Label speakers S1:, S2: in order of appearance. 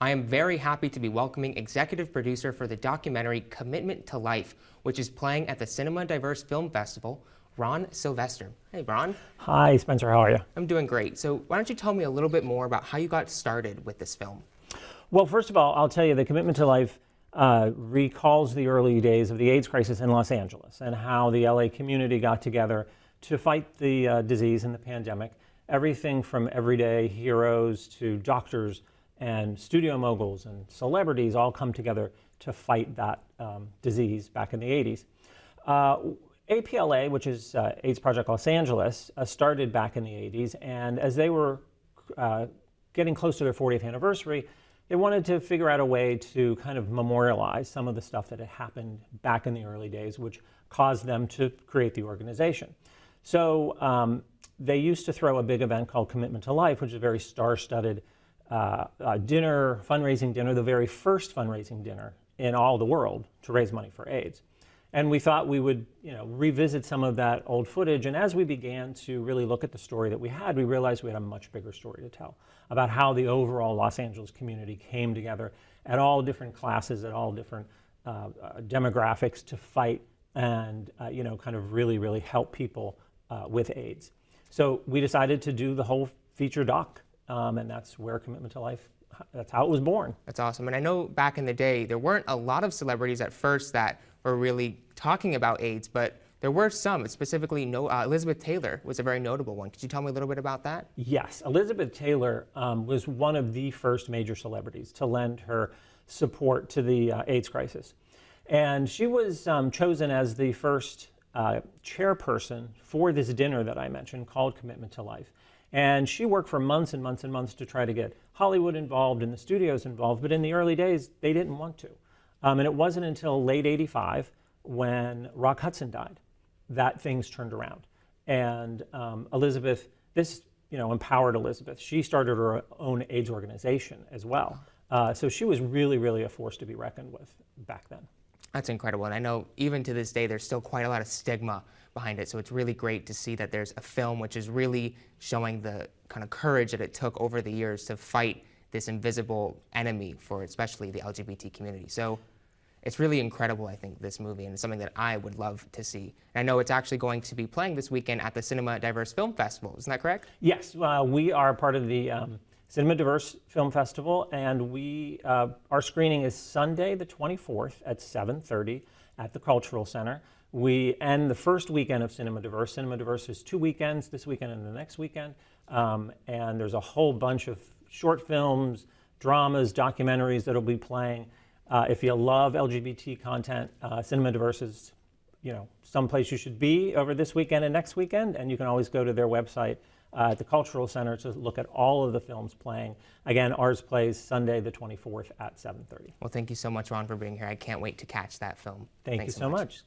S1: I am very happy to be welcoming executive producer for the documentary Commitment to Life, which is playing at the Cinema Diverse Film Festival, Ron Sylvester. Hey, Ron.
S2: Hi, Spencer. How are you?
S1: I'm doing great. So why don't you tell me a little bit more about how you got started with this film?
S2: Well, first of all, I'll tell you the Commitment to Life recalls the early days of the AIDS crisis in Los Angeles and how the LA community got together to fight the disease and the pandemic. Everything from everyday heroes to doctors and studio moguls and celebrities all come together to fight that disease back in the 80s. APLA, which is AIDS Project Los Angeles, started back in the 80s, and as they were getting close to their 40th anniversary, they wanted to figure out a way to kind of memorialize some of the stuff that had happened back in the early days, which caused them to create the organization. So they used to throw a big event called Commitment to Life, which is a very star-studded dinner, fundraising dinner, the very first fundraising dinner in all the world to raise money for AIDS. And we thought we would, revisit some of that old footage. And as we began to really look at the story that we had, we realized we had a much bigger story to tell about how the overall Los Angeles community came together at all different classes, at all different demographics to fight and, kind of really, really help people with AIDS. So we decided to do the whole feature doc, and that's where Commitment to Life, that's how it was born.
S1: That's awesome. And I know back in the day, there weren't a lot of celebrities at first that were really talking about AIDS, but there were some, specifically Elizabeth Taylor was a very notable one. Could you tell me a little bit about that?
S2: Yes, Elizabeth Taylor was one of the first major celebrities to lend her support to the AIDS crisis. And she was chosen as the first chairperson for this dinner that I mentioned called Commitment to Life. And she worked for months and months and months to try to get Hollywood involved and the studios involved, but in the early days, they didn't want to. And it wasn't until late '85 when Rock Hudson died that things turned around. And Elizabeth, empowered Elizabeth. She started her own AIDS organization as well. So she was really, really a force to be reckoned with back then.
S1: That's incredible. And I know even to this day, there's still quite a lot of stigma behind it. So it's really great to see that there's a film which is really showing the kind of courage that it took over the years to fight this invisible enemy for especially the LGBT community. So it's really incredible, I think, this movie, and it's something that I would love to see. And I know it's actually going to be playing this weekend at the Cinema Diverse Film Festival. Isn't that correct?
S2: Yes, we are part of the Cinema Diverse Film Festival, and our screening is Sunday the 24th at 7:30 at the Cultural Center. We end the first weekend of Cinema Diverse. Cinema Diverse is 2 weekends, this weekend and the next weekend, and there's a whole bunch of short films, dramas, documentaries that'll be playing. If you love LGBT content, Cinema Diverse is, someplace you should be over this weekend and next weekend, and you can always go to their website at the Cultural Center to look at all of the films playing. Again, ours plays Sunday the 24th at 7:30.
S1: Well, thank you so much, Ron, for being here. I can't wait to catch that film.
S2: Thank you so much.